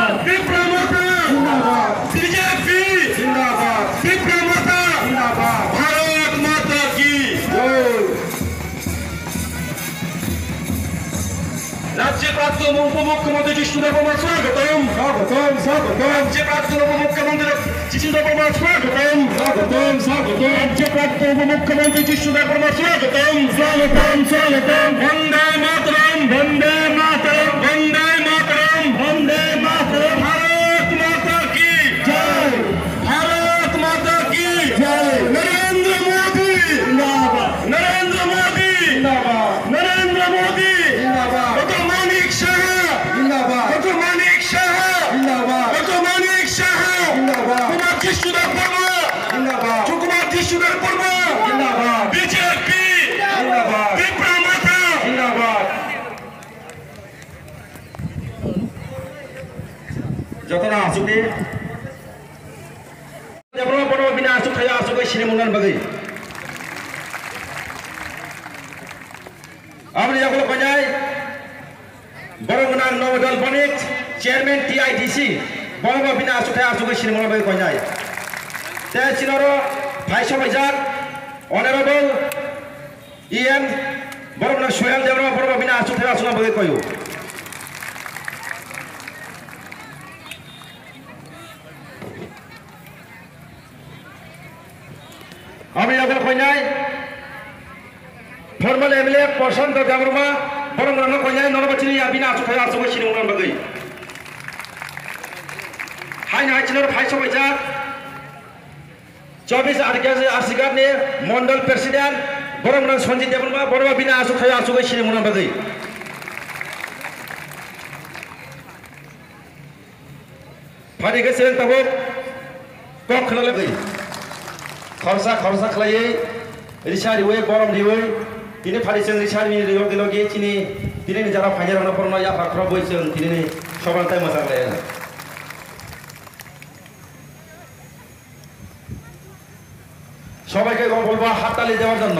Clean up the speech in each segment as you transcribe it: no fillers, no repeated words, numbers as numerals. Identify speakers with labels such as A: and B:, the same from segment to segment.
A: जिंदाबाद
B: विप्रमता
A: जिंदाबाद
B: बीजेपी
A: जिंदाबाद
B: विप्रमता
A: जिंदाबाद
B: भारत माता की
A: जय
B: राज्य प्राप्त उपमुख्यमंत्री जिष्णुदेव बर्मा स्वागतम
A: स्वागतम स्वागतम
B: राज्य प्राप्त उपमुख्यमंत्री जिष्णुदेव बर्मा स्वागतम
A: स्वागतम स्वागतम
B: राज्य प्राप्त उपमुख्यमंत्री जिष्णुदेव बर्मा स्वागतम
A: स्वागतम स्वागतम
B: वंदे मातरम
A: वंदे मातरम
B: वंदे मातरम
A: वंदे मातरम
B: भारत माता की
A: जय
B: भारत माता की
A: जय
B: नरेंद्र मोदी
A: जिंदाबाद
B: नरेंद्र मोदी
A: जिंदाबाद
B: नरेंद्र मोदी
A: जिंदाबाद
B: डॉक्टर मानिक शाह
A: जिंदाबाद
B: डॉक्टर मानिक शाह
A: जिंदाबाद
B: डॉक्टर मानिक शाह
A: जिंदाबाद
B: कुमार जिष्णुदेव बर्मा
A: जिंदाबाद
B: कुमार जिष्णुदेव बर्मा
A: जिंदाबाद
B: बीजेपी
A: जिंदाबाद
B: विप्रमता
A: जिंदाबाद
C: जतना आसुके जबरो बरो बिना आसु खया आसु को सिने मुनन बगै आबनि यागलो पजाय बरगना नवदल बनेक चेयरमैन टीआईडीसी बरगो बिना आसु खया आसु को सिने मुनन बगै पजाय ते सिनरो भाइस बजार ऑनरेबल ईएम बरगना सोयल देवरो बरगो बिना आसु खया आसु बगै कयो আমি আগল কইনাই ফর্মাল এমএলএ প্রশান্ত দেববর্মা বরংরানো কইনাই নরবাচিনি আবিনা আচুখায় আচুগো সিনেমন বাগৈ হাইনা হাইচিনর ফাইস বৈজা 24 আর্সিগারনি মন্ডল প্রেসিডেন্ট বরংরান সঞ্জিত দেববর্মা বরবা বিনা আচুখায় আচুগো সিনেমন বাগৈ ফারি গেছে তবক কক খলালে বাগৈ खरसा खरसा खलायै रिसार हुए गरम दिवै दिनै फारिसों रिसार मिनि लगे लगे चिनि दिनै जारा फाइनाल फरमा या फाखरा बयसों दिनै सबांताय मोजां लाया সবাইকে বলবো হাততালি দেওয়ার জন্য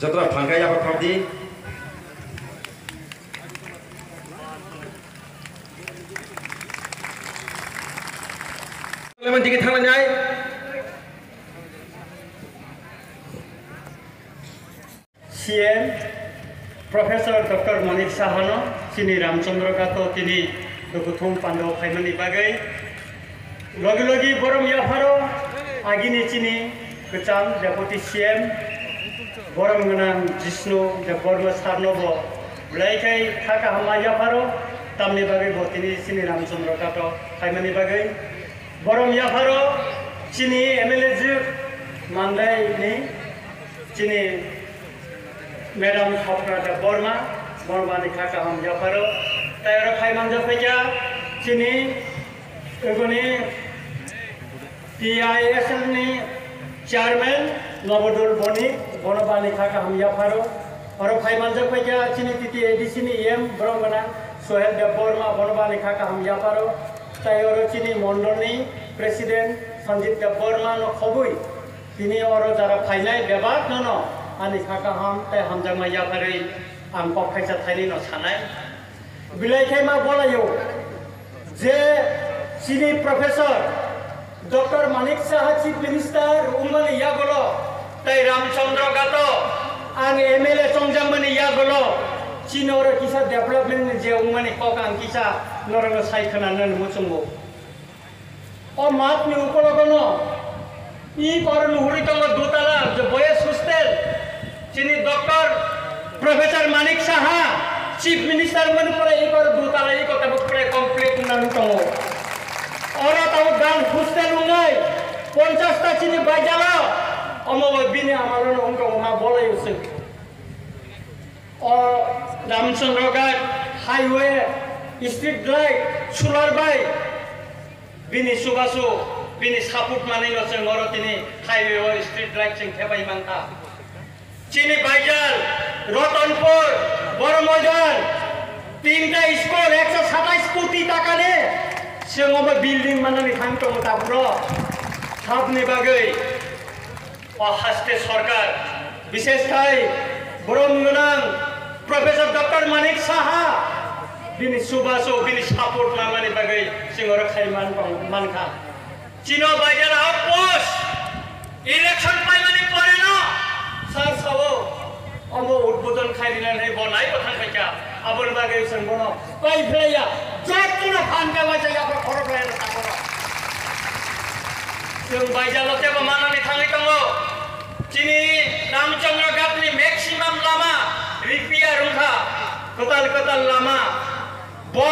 C: जतरा फांगाय आबाद खावदि लेमन दिगे थांनाय
D: सीएम प्रोफेसर डॉक्टर मानिक साहानो चिनी रामचंद्र गातो तिनी दुखुथुम पांडव फाइमनि बागै लगे लगे बरम याफारो आगिनि चिनी गोचाम डेपुटी सीएम बरम गनां जिष्णु देबबर्मा सारनोबो ब्लाइकाय थाका हामा याफारो तामनि बागै बतिनि चिनी रामचंद्र गातो फाइमनि बागै बरम याफारो चिनी एमएलए जु मानलायनि चिनी मैडम खपरा देबबर्मा बरमानि थाका हाम याफारो तायरो फाइमान जफैजा चिनी एगोनि टीआईएसएल नि चेयरमैन नवदुल बनी बनबानी खाका हम याफारो और फाइमान जफैजा चिनी टीटी एडीसी नि एम ब्रंगना सोहेल देबबर्मा बनबानी खाका हम याफारो तायरो चिनी मंडलनि प्रेसिडेंट संजीत देबबर्मा न खबुई तिनी और जारा फाइनाय बेबाक न आनि खाका हम ताय हमजामा याफारै आं पखायसा थाइनि न सानाय बिलाइखाय मा बोलायो जे चिनी professor doctor Manik Saha chief minister उमनि यागलो ताई रामचंद्र गातो आं एमएलए चंजामनि यागलो चिनोर किसा डेवलपमेंट जे उमनि कक आं किसा नरंग साइखनानो मुचुंगो ओ मातनि उपलगनो इ पर नुहुरि तंग दोताला जे बयस हॉस्टेल चिनी doctor professor Manik Saha chief minister मन पर इ पर दोताला इ कता बकरे कंप्लीट नानु तंगो और ताऊ गान हॉस्टेल उंगाय 50 ता चिनी बाजाला अमो बिने आमारो उनको मा बोलायोसो और Ramchandra Ghat highway street light solar बाई बिनि सुबासु bini support mani lo sing ngoro tini highway or street light sing thebai mangta chini Baijal Ratanpur Boromojan tinta skor 127 কোটি টাকা নে sing obo building manani thang to tabro sabni bagai haste sarkar বিশেষ kai Boromgonang Professor Dr. Manik Saha bini subaso bini support namani bagai singora khaiman manka Chino Baijal outpost election paimani pore no sar sabo omo udbodon khairina nei bonai kotha khaika abon bagai sangbono pai phleya jotuna phanka baja ya khoro phleya takoro sing Baijal te ba manani thangai tongo Chini Ramchandra Gapni maximum lama repair rungha kotal lama bo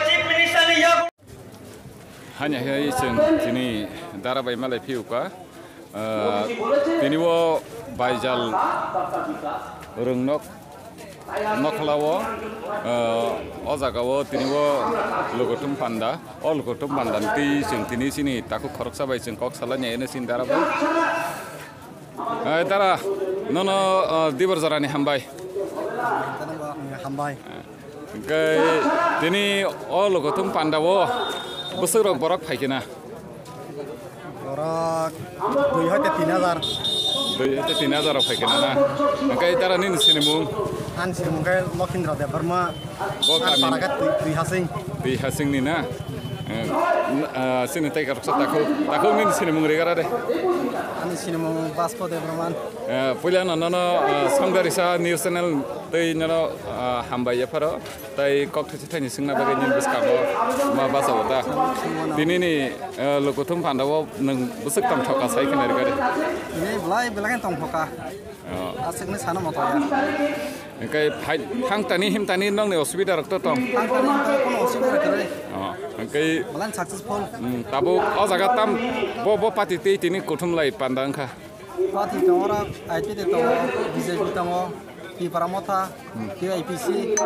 D: chief minister ni ya
E: hanya hai sing chini darabai malai phiuka tini wo Baijal rungnok noklawo o jagao tini wo logotum panda o logotum panda ti sing tini sini taku khoroksa bai sing kok salanya ene sin darabai Tara, nono dibur zarani hambai.
F: Hambai.
E: Gay, tini all logotum pandawo, busur borak paikina.
F: Borak, 2,000.
E: 2,000 paikina na. Gay tara nin sinimung.
F: An sinimung kay Lokindra de Burma.
E: Bokan
F: paragat 2,000.
E: 2,000 ni na. Sini tay karok sa tako nin sinimung regara de.
F: An sinimung Vasco de Burman.
E: Pula nono sangdarisa news channel tay nono hambai ya paro tay kok thisi thani singna bagai nin biskamo ma basawata dini ni logotum pandawo nang busuk tam thoka sai kana regara
F: Ini belai kan tong thoka asik ni sana moto ya
E: kai hang tani him tani nong ne osubida rakto tong
F: ang tani kono osubida kare
E: kai
F: malan successful
E: tabu o jaga tam bo pati te tini kothum lai pandang kha
F: pati to ora IT de to BJP to Pi Paramotha, PIPC.